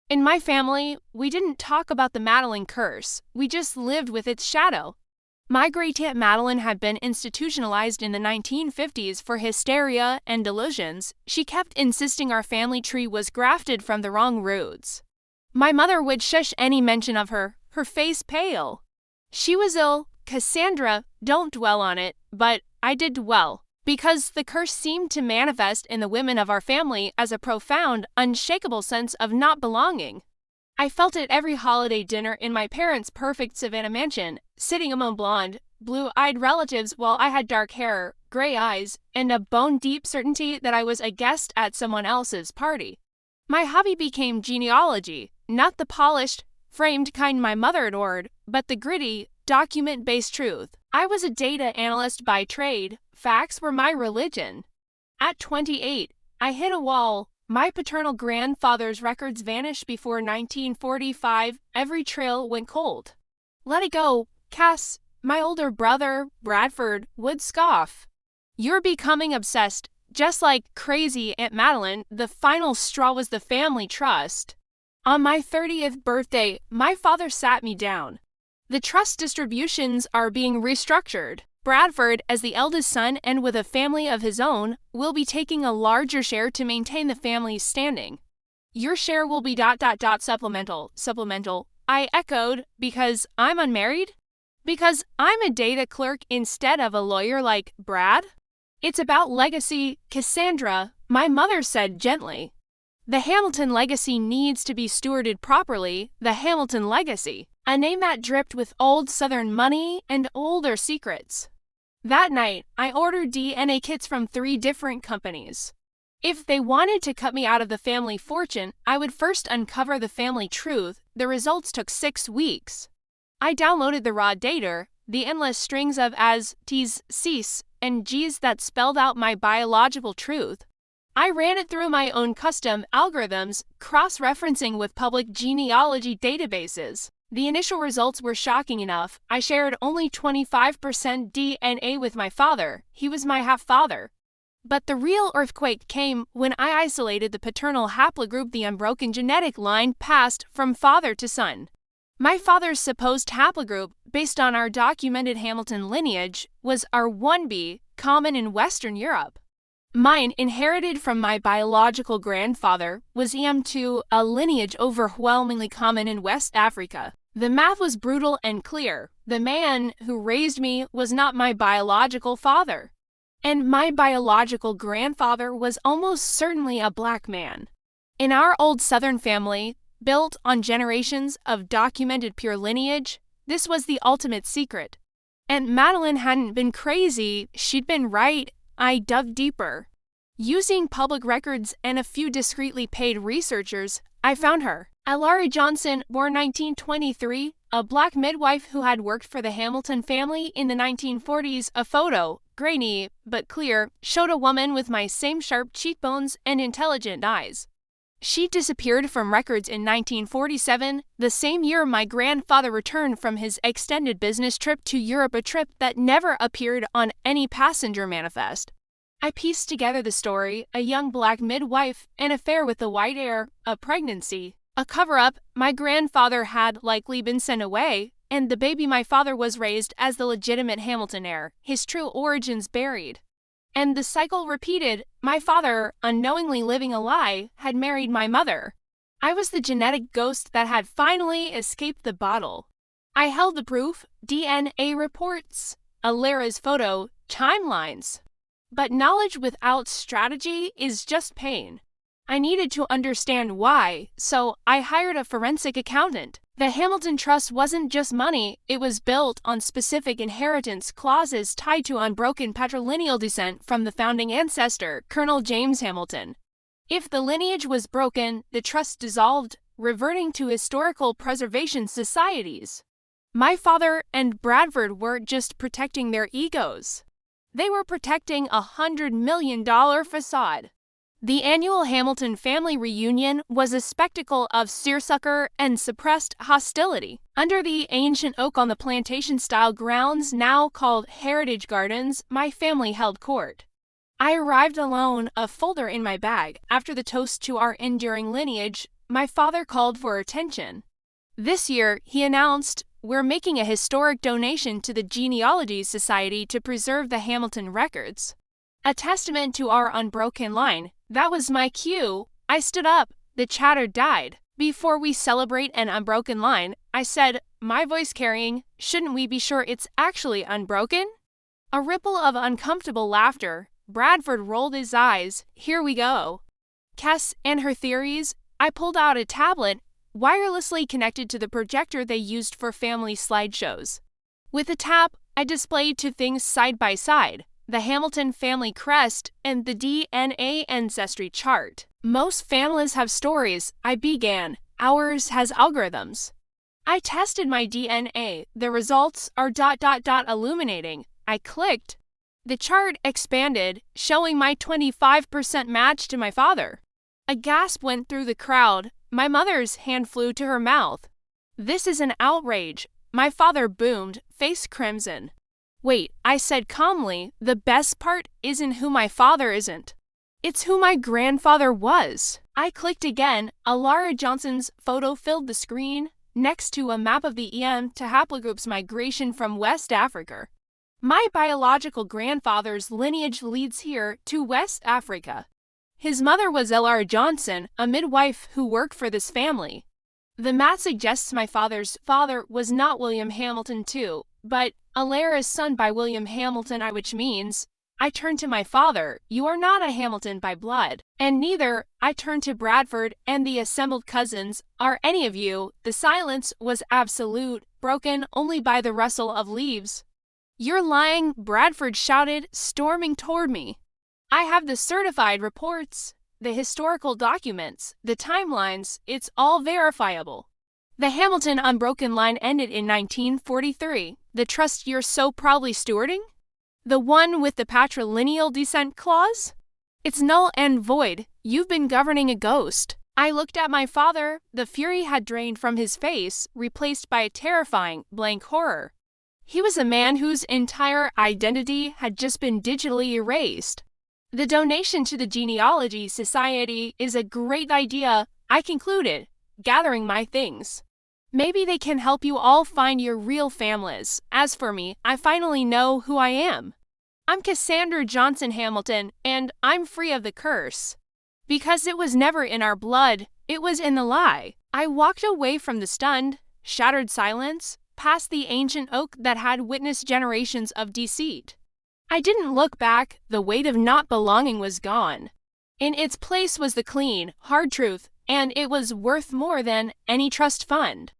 In my family, we didn't talk about the Madeline curse, we just lived with its shadow. My great-aunt Madeline had been institutionalized in the 1950s for hysteria and delusions. She kept insisting our family tree was grafted from the wrong roots. My mother would shush any mention of her face pale. She was ill, Cassandra, don't dwell on it, but I did dwell, because the curse seemed to manifest in the women of our family as a profound, unshakable sense of not belonging. I felt it every holiday dinner in my parents' perfect Savannah mansion, sitting among blonde, blue-eyed relatives while I had dark hair, gray eyes, and a bone-deep certainty that I was a guest at someone else's party. My hobby became genealogy, not the polished, framed kind my mother adored, but the gritty, document-based truth. I was a data analyst by trade. Facts were my religion. At 28, I hit a wall. My paternal grandfather's records vanished before 1945. Every trail went cold. Let it go, Cass. My older brother, Bradford, would scoff. You're becoming obsessed. Just like crazy Aunt Madeline, the final straw was the family trust. On my 30th birthday, my father sat me down. The trust distributions are being restructured. Bradford, as the eldest son and with a family of his own, will be taking a larger share to maintain the family's standing. Your share will be ... supplemental. I echoed, because I'm unmarried? Because I'm a data clerk instead of a lawyer like Brad? It's about legacy, Cassandra, my mother said gently. The Hamilton legacy needs to be stewarded properly, the Hamilton legacy, a name that dripped with old Southern money and older secrets. That night, I ordered DNA kits from 3 different companies. If they wanted to cut me out of the family fortune, I would first uncover the family truth. The results took 6 weeks. I downloaded the raw data, the endless strings of as, t's, c's, and g's that spelled out my biological truth. I ran it through my own custom algorithms, cross-referencing with public genealogy databases. The initial results were shocking enough. I shared only 25% DNA with my father. He was my half-father. But the real earthquake came when I isolated the paternal haplogroup the unbroken genetic line passed from father to son. My father's supposed haplogroup, based on our documented Hamilton lineage, was R1b, common in Western Europe. Mine, inherited from my biological grandfather, was EM2, a lineage overwhelmingly common in West Africa. The math was brutal and clear. The man who raised me was not my biological father. And my biological grandfather was almost certainly a black man. In our old Southern family, built on generations of documented pure lineage, this was the ultimate secret. And Madeline hadn't been crazy, she'd been right. I dug deeper. Using public records and a few discreetly paid researchers, I found her. Elari Johnson, born 1923, a black midwife who had worked for the Hamilton family in the 1940s. A photo, grainy but clear, showed a woman with my same sharp cheekbones and intelligent eyes. She disappeared from records in 1947, the same year my grandfather returned from his extended business trip to Europe, a trip that never appeared on any passenger manifest. I pieced together the story: a young black midwife, an affair with the white heir, a pregnancy, a cover-up. My grandfather had likely been sent away, and the baby my father was raised as the legitimate Hamilton heir, his true origins buried. And the cycle repeated. My father, unknowingly living a lie, had married my mother. I was the genetic ghost that had finally escaped the bottle. I held the proof: DNA reports, Alara's photo, timelines. But knowledge without strategy is just pain. I needed to understand why, so I hired a forensic accountant. The Hamilton Trust wasn't just money, it was built on specific inheritance clauses tied to unbroken patrilineal descent from the founding ancestor, Colonel James Hamilton. If the lineage was broken, the trust dissolved, reverting to historical preservation societies. My father and Bradford weren't just protecting their egos. They were protecting a $100 million facade. The annual Hamilton family reunion was a spectacle of seersucker and suppressed hostility. Under the ancient oak on the plantation-style grounds now called Heritage Gardens, my family held court. I arrived alone, a folder in my bag. After the toast to our enduring lineage, my father called for attention. This year, he announced, "We're making a historic donation to the Genealogy Society to preserve the Hamilton records. A testament to our unbroken line." That was my cue. I stood up. The chatter died. "Before we celebrate an unbroken line," I said, my voice carrying, "shouldn't we be sure it's actually unbroken?" A ripple of uncomfortable laughter. Bradford rolled his eyes. "Here we go. Kes and her theories." I pulled out a tablet, wirelessly connected to the projector they used for family slideshows. With a tap, I displayed two things side by side: the Hamilton family crest and the DNA ancestry chart. "Most families have stories," I began. "Ours has algorithms." I tested my DNA. The results are ... illuminating. I clicked. The chart expanded, showing my 25% match to my father. A gasp went through the crowd. My mother's hand flew to her mouth. "This is an outrage," my father boomed, face crimson. "Wait," I said calmly, "the best part isn't who my father isn't. It's who my grandfather was." I clicked again. Alara Johnson's photo filled the screen, next to a map of the EM to haplogroups migration from West Africa. My biological grandfather's lineage leads here to West Africa. His mother was Alara Johnson, a midwife who worked for this family. The math suggests my father's father was not William Hamilton too, but Alara's son by William Hamilton, which means... I turned to my father. "You are not a Hamilton by blood, and neither," I turned to Bradford and the assembled cousins, "are any of you." The silence was absolute, broken only by the rustle of leaves. "You're lying," Bradford shouted, storming toward me. "I have the certified reports, the historical documents, the timelines. It's all verifiable. The Hamilton unbroken line ended in 1943. The trust you're so proudly stewarding? The one with the patrilineal descent clause? It's null and void. You've been governing a ghost." I looked at my father. The fury had drained from his face, replaced by a terrifying, blank horror. He was a man whose entire identity had just been digitally erased. "The donation to the Genealogy Society is a great idea," I concluded, gathering my things. "Maybe they can help you all find your real families. As for me, I finally know who I am. I'm Cassandra Johnson Hamilton, and I'm free of the curse. Because it was never in our blood, it was in the lie." I walked away from the stunned, shattered silence, past the ancient oak that had witnessed generations of deceit. I didn't look back. The weight of not belonging was gone. In its place was the clean, hard truth, and it was worth more than any trust fund.